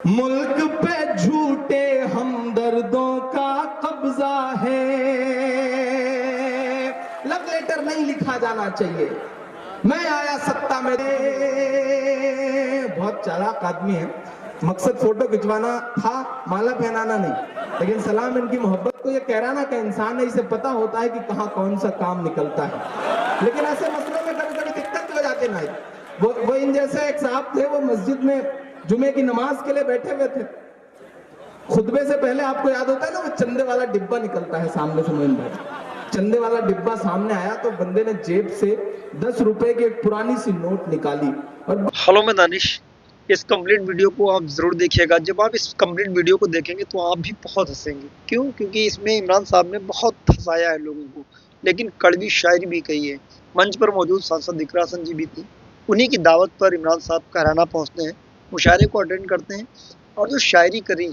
मुल्क पे झूठे हमदर्दों का कब्जा है। लव लेटर नहीं लिखा जाना चाहिए। मैं आया सत्ता में, बहुत चालाक आदमी है। मकसद फोटो खिंचवाना था, माला पहनाना नहीं। लेकिन सलाम इनकी मोहब्बत को ये कैराना का इंसान है, इसे पता होता है कि कहाँ कौन सा काम निकलता है। लेकिन ऐसे मसलों में कभी कभी दिक्कत हो जाती ना। वो इन जैसे एक साहब थे, वो मस्जिद में जुमे की नमाज के लिए बैठे हुए थे। खुतबे से पहले आपको याद होता है ना, वो चंदे वाला डिब्बा निकलता है सामने से। मोइन भाई, चंदे वाला डिब्बा सामने आया तो बंदे ने जेब से 10 रुपए की एक पुरानी सी नोट निकाली और हेलो, मैं दानिश। इस कंप्लीट वीडियो को आप ज़रूर देखिएगा। जब आप इस कंप्लीट वीडियो को देखेंगे तो आप भी बहुत हंसेंगे। क्यों? क्योंकि इसमें इमरान साहब ने बहुत हंसाया है लोगों को, लेकिन कड़वी शायरी भी कही है। मंच पर मौजूद सांसद इकरा हसन जी भी थी। उन्हीं की दावत पर इमरान साहब कहराना पहुँचते हैं, मुशायरे को अटेंड करते हैं और जो शायरी करी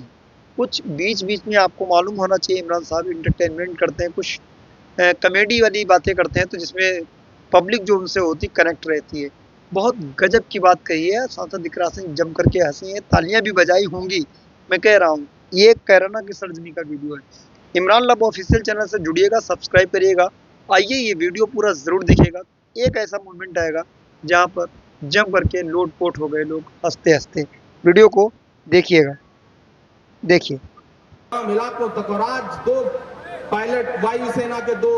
कुछ बीच बीच में आपको मालूम होना चाहिए। इमरान साहब इंटरटेनमेंट करते हैं, कुछ कॉमेडी वाली बातें करते हैं, तो जिसमें पब्लिक जो उनसे होती कनेक्ट रहती है। बहुत गजब की बात कही है सांसद इकरा हसन, जम करके हंसी है, तालियां भी बजाई होंगी। मैं कह रहा हूँ ये कैराना की सरजमी का वीडियो है। इमरान लब ऑफिशियल चैनल से जुड़िएगा, सब्सक्राइब करिएगा। आइए ये वीडियो पूरा ज़रूर देखिएगा। एक ऐसा मोमेंट आएगा जहाँ पर जम करके लोटपोट हो गए लोग हंसते हंसते। वीडियो को देखिएगा, देखिए। मिला को तकराज, 2 पायलट वायुसेना के 2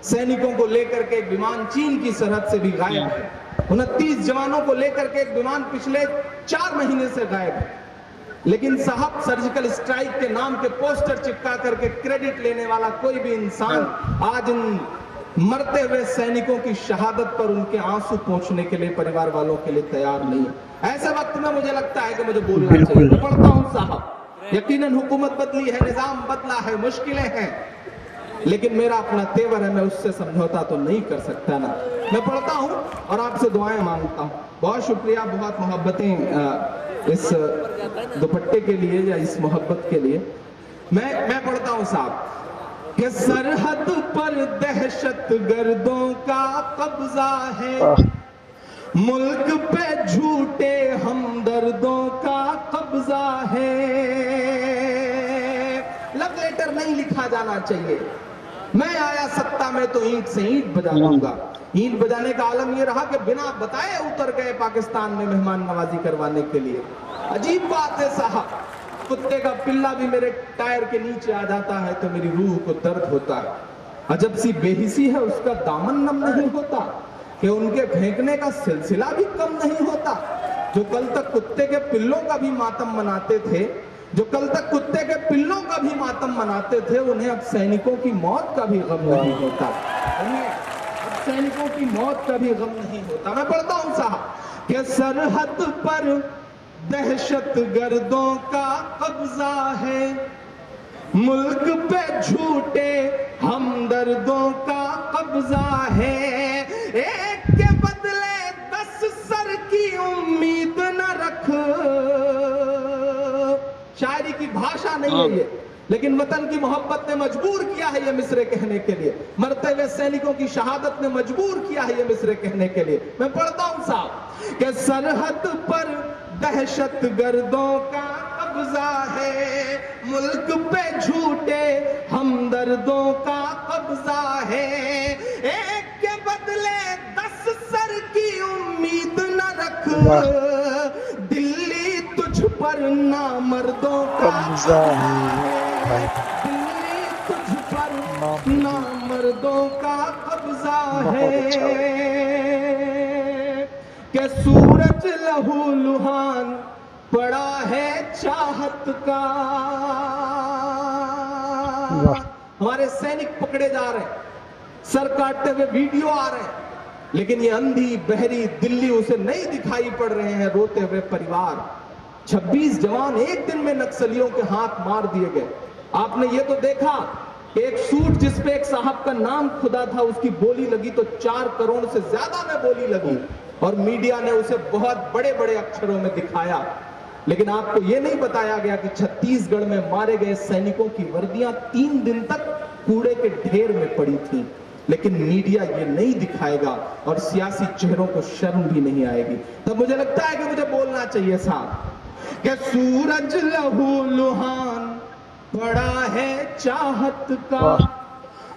सैनिकों को लेकर के एक विमान चीन की सरहद से भी गायब है। 29 जवानों को लेकर के एक विमान पिछले 4 महीने से गायब है। लेकिन साहब, सर्जिकल स्ट्राइक के नाम के पोस्टर चिपका करके क्रेडिट लेने वाला कोई भी इंसान आज इन मरते हुए सैनिकों की शहादत पर उनके आंसू पोंछने के लिए परिवार वालों के लिए तैयार नहीं है। ऐसे वक्त में मुझे लगता है कि मुझे बोलना चाहिए। मैं पढ़ता हूं साहब, यकीनन हुकूमत बदली है, निजाम बदला है, मुश्किलें हैं, लेकिन मेरा अपना तेवर है, मैं उससे समझौता तो नहीं कर सकता ना। मैं पढ़ता हूं और आपसे दुआएं मांगता हूं। बहुत शुक्रिया, बहुत मोहब्बतें इस दुपट्टे के लिए या इस मोहब्बत के लिए। मैं पढ़ता हूं साहब कि सरहद पर दहशत गर्दों का कब्जा है, मुल्क पे झूठे हमदर्दों का कब्जा है। लव लेटर नहीं लिखा जाना चाहिए। मैं आया सत्ता में तो ईंट से ईंट बजा लूंगा। ईंट बजाने का आलम यह रहा कि बिना बताए उतर गए पाकिस्तान में मेहमान नवाजी करवाने के लिए। अजीब बात है साहब, कुत्ते का पिल्ला भी मेरे टायर के नीचे आ जाता है तो मेरी रूह को दर्द होता है। अजब सी बेहिसी है, उसका दामन नम नहीं होता कि उनके फेंकने का सिलसिला भी कम नहीं होता। जो कल तक कुत्ते के पिल्लों का भी मातम मनाते थे, जो कल तक कुत्ते के पिल्लों का भी मातम मनाते थे, उन्हें अब सैनिकों की मौत का भी गम नहीं होता। उन्हें अब सैनिकों की मौत का भी गम नहीं होता। मैं पढ़ता हूं साहब कि सरहद पर दहशत गर्दों का कब्जा है, मुल्क पे झूठे हमदर्दों का कब्जा है। एक के बदले 10 सर की उम्मीद न रख। शायरी की भाषा नहीं है ये, लेकिन वतन की मोहब्बत ने मजबूर किया है ये मिसरे कहने के लिए। मरते हुए सैनिकों की शहादत ने मजबूर किया है ये मिसरे कहने के लिए। मैं पढ़ता हूं साहब कि सरहद पर दहशत गर्दों का कब्जा है, मुल्क पे झूठे हमदर्दों का कब्जा है। एक के बदले 10 सर की उम्मीद न रख, दिल्ली तुझ पर नामर्दों का कब्जा है, दिल्ली तुझ पर नामर्दों का कब्जा है। के सूरज लहू लुहान पड़ा है चाहत का। हमारे सैनिक पकड़े जा रहे हैं, सर काटते हुए वीडियो आ रहे हैं, लेकिन ये अंधी बहरी दिल्ली उसे नहीं दिखाई पड़ रहे हैं रोते हुए परिवार। 26 जवान एक दिन में नक्सलियों के हाथ मार दिए गए। आपने ये तो देखा कि एक सूट जिस पे एक साहब का नाम खुदा था, उसकी बोली लगी तो 4 करोड़ से ज्यादा में बोली लगी और मीडिया ने उसे बहुत बड़े बड़े अक्षरों में दिखाया। लेकिन आपको यह नहीं बताया गया कि छत्तीसगढ़ में मारे गए सैनिकों की वर्दियां 3 दिन तक कूड़े के ढेर में पड़ी थी। लेकिन मीडिया ये नहीं दिखाएगा और सियासी चेहरों को शर्म भी नहीं आएगी। तब मुझे लगता है कि मुझे बोलना चाहिए साहब कि सूरज लहू लुहान पड़ा है चाहत का,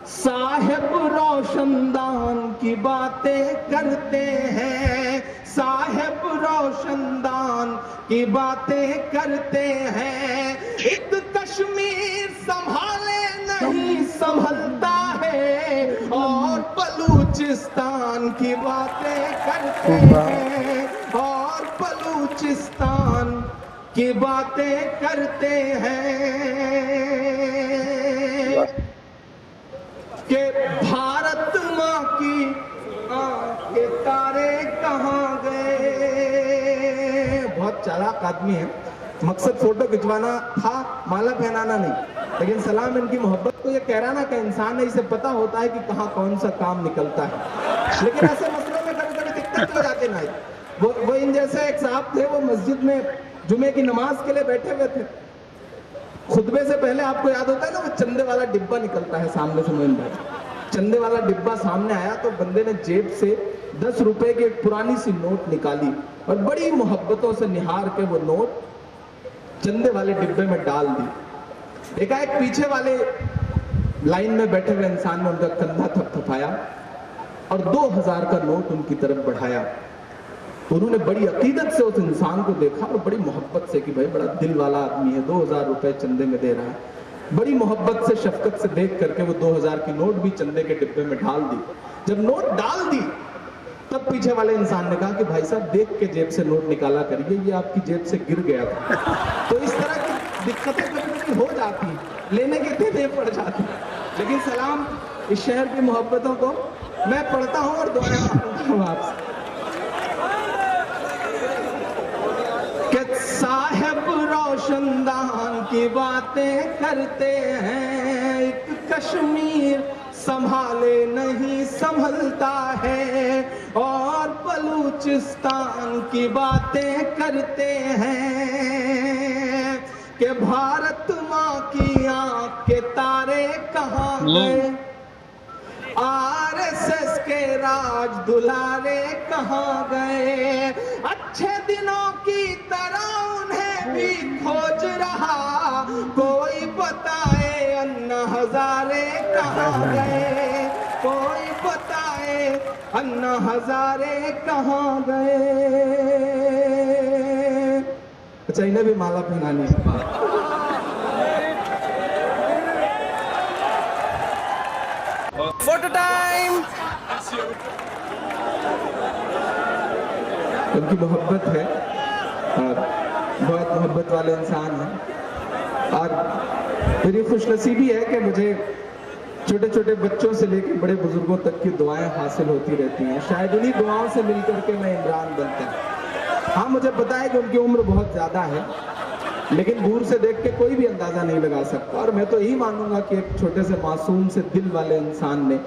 साहिब रोशनदान की बातें करते हैं, साहिब रोशनदान की बातें करते हैं। एक कश्मीर संभाले नहीं संभलता है, और बलूचिस्तान की बातें करते हैं, और बलूचिस्तान की बातें करते हैं कि भारत माँ की आँख के तारे कहाँ गए। बहुत चालाक आदमी है, मकसद फोटो खिंचवाना था, माला पहनाना नहीं। लेकिन सलाम इनकी मोहब्बत तो ये कह रहा ना कि इंसान है, इसे पता होता है कि कहाँ कौन सा काम निकलता है। लेकिन ऐसे मसलों में कभी कभी दिक्कत हो जाती ना। वो इन जैसे एक साहब थे, वो मस्जिद में जुमे की नमाज के लिए बैठे हुए थे। खुतबे से पहले आपको याद होता है ना, वो चंदे वाला डिब्बा निकलता है सामने से। मोइन भाई, चंदे वाला डिब्बा सामने आया तो बंदे ने जेब से 10 रुपए की एक पुरानी सी नोट निकाली और बड़ी मोहब्बतों से निहार के वो नोट चंदे वाले डिब्बे में डाल दी। एकाएक पीछे वाले लाइन में बैठे हुए इंसान ने उनका कंधा थपथपाया और 2000 का नोट उनकी तरफ बढ़ाया। तो उन्होंने बड़ी अकीदत से उस इंसान को देखा और बड़ी मोहब्बत से कि भाई बड़ा दिल वाला आदमी है, 2000 रुपए चंदे में दे रहा है। बड़ी मोहब्बत से शफकत से देख करके वो 2000 की नोट भी चंदे के डिब्बे में डाल दी। जब नोट डाल दी तब पीछे वाले इंसान ने कहा कि भाई साहब देख के जेब से नोट निकाला करिए, ये आपकी जेब से गिर गया था। तो इस तरह की दिक्कतें कभी हो जाती, लेने के देने पड़ जाती। लेकिन सलाम इस शहर की मोहब्बतों को मैं पढ़ता हूँ और दुआएं मांगता हूँ आपसे कि साहिब रोशनदान की बातें करते हैं। एक कश्मीर संभाले नहीं संभलता है, और बलूचिस्तान की बातें करते हैं कि भारत माँ की आँख के तारे कहाँ गए, आरएसएस के राज दुलारे कहाँ गए। अच्छे दिनों की तरह उन्हें भी खोज रहा, कोई बताए अन्ना हजारे कहाँ गए, कोई बताए अन्ना हजारे कहाँ गए। अच्छा, इन्हें भी माला पहनानी है। Photo time. उनकी मोहब्बत है और बहुत मोहब्बत वाले इंसान हैं। और मेरी खुशनसीबी है कि मुझे छोटे छोटे बच्चों से लेकर बड़े बुजुर्गों तक की दुआएं हासिल होती रहती हैं। शायद उन्हीं दुआओं से मिलकर के मैं इमरान बनता हूँ। हाँ, मुझे पता है कि उनकी उम्र बहुत ज्यादा है, लेकिन दूर से देख के कोई भी अंदाजा नहीं लगा सकता। और मैं तो यही मानूंगा कि एक छोटे से मासूम से दिल वाले इंसान ने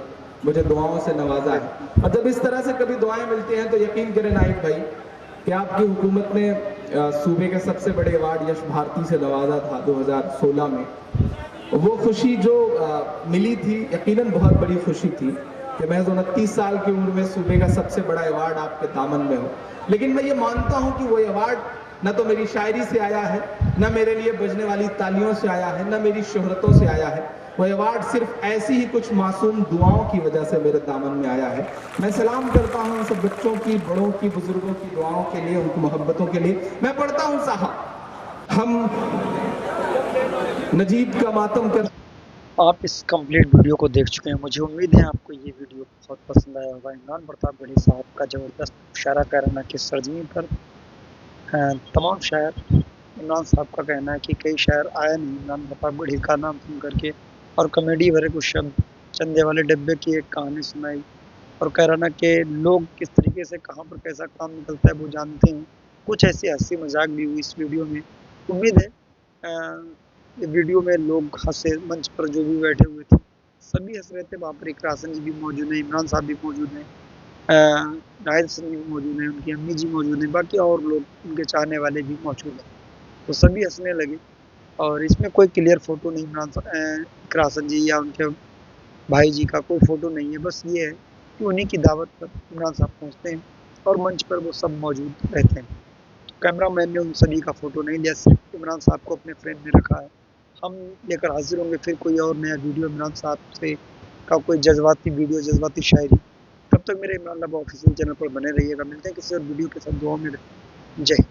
मुझे दुआओं से नवाजा है। और जब इस तरह से कभी दुआएं मिलती हैं तो यकीन करें नाइक भाई कि आपकी हुकूमत ने सूबे के सबसे बड़े अवार्ड यश भारती से नवाजा था 2016 में। वो खुशी जो मिली थी, यकीनन बहुत बड़ी खुशी थी कि मैं 29 साल की उम्र में सूबे का सबसे बड़ा अवार्ड आपके दामन में हो। लेकिन मैं ये मानता हूँ कि वो अवार्ड न तो मेरी शायरी से आया है, न मेरे लिए बजने वाली तालियों से आया है, न मेरी शोहरतों से आया है। वो अवार्ड सिर्फ ऐसी ही कुछ मासूम दुआओं की वजह से मेरे दामन में आया है। मैं सलाम करता हूँ उन सब बच्चों की, बड़ों की, बुजुर्गों की दुआओं के लिए, उनकी मोहब्बतों के लिए। मैं पढ़ता हूँ साहब, हम नजीब का मातम कर। आप इस कंप्लीट वीडियो को देख चुके हैं। मुझे उम्मीद है आपको ये वीडियो बहुत पसंद आया होगा। इमरान प्रताप गढ़ी साहब का ज़बरदस्त शायरा कहना कि सरजमी पर तमाम शायर, इमरान साहब का कहना है कि कई शायर आया नहीं इमरान प्रताप गढ़ी का नाम सुन करके, और कॉमेडी भरे कुछ शब्द, चंदे वाले डब्बे की एक कहानी सुनाई, और कह रहा ना कि लोग किस तरीके से कहाँ पर कैसा काम निकलता है वो जानते हैं। कुछ ऐसी हंसी मजाक भी हुई इस वीडियो में। उम्मीद है वीडियो में लोग हंसे, मंच पर जो भी बैठे हुए थे सभी हंस रहे थे। वहाँ पर इकरा हसन जी भी मौजूद हैं, इमरान साहब भी मौजूद हैं, नाहिद हसन जी भी मौजूद हैं, उनकी अम्मी जी मौजूद हैं, बाकी और लोग उनके चाहने वाले भी मौजूद हैं। तो सभी हंसने लगे। और इसमें कोई क्लियर फ़ोटो नहीं इकरा हसन जी या उनके भाई जी का कोई फ़ोटो नहीं है। बस ये है कि उन्हीं की दावत पर इमरान साहब पहुँचते हैं और मंच पर वो सब मौजूद रहते हैं। कैमरामैन ने उन सभी का फोटो नहीं लिया, सिर्फ इमरान साहब को अपने फ्रेम में रखा है। हम लेकर हाजिर होंगे फिर कोई और नया वीडियो इमरान साहब से का कोई जज्बाती वीडियो, जज्बाती शायरी। तब तक मेरे इमरान लाबा ऑफिशियल चैनल पर बने रहिएगा। मिलते हैं किसी और वीडियो के साथ। दुआ में रहें। जय हिंद।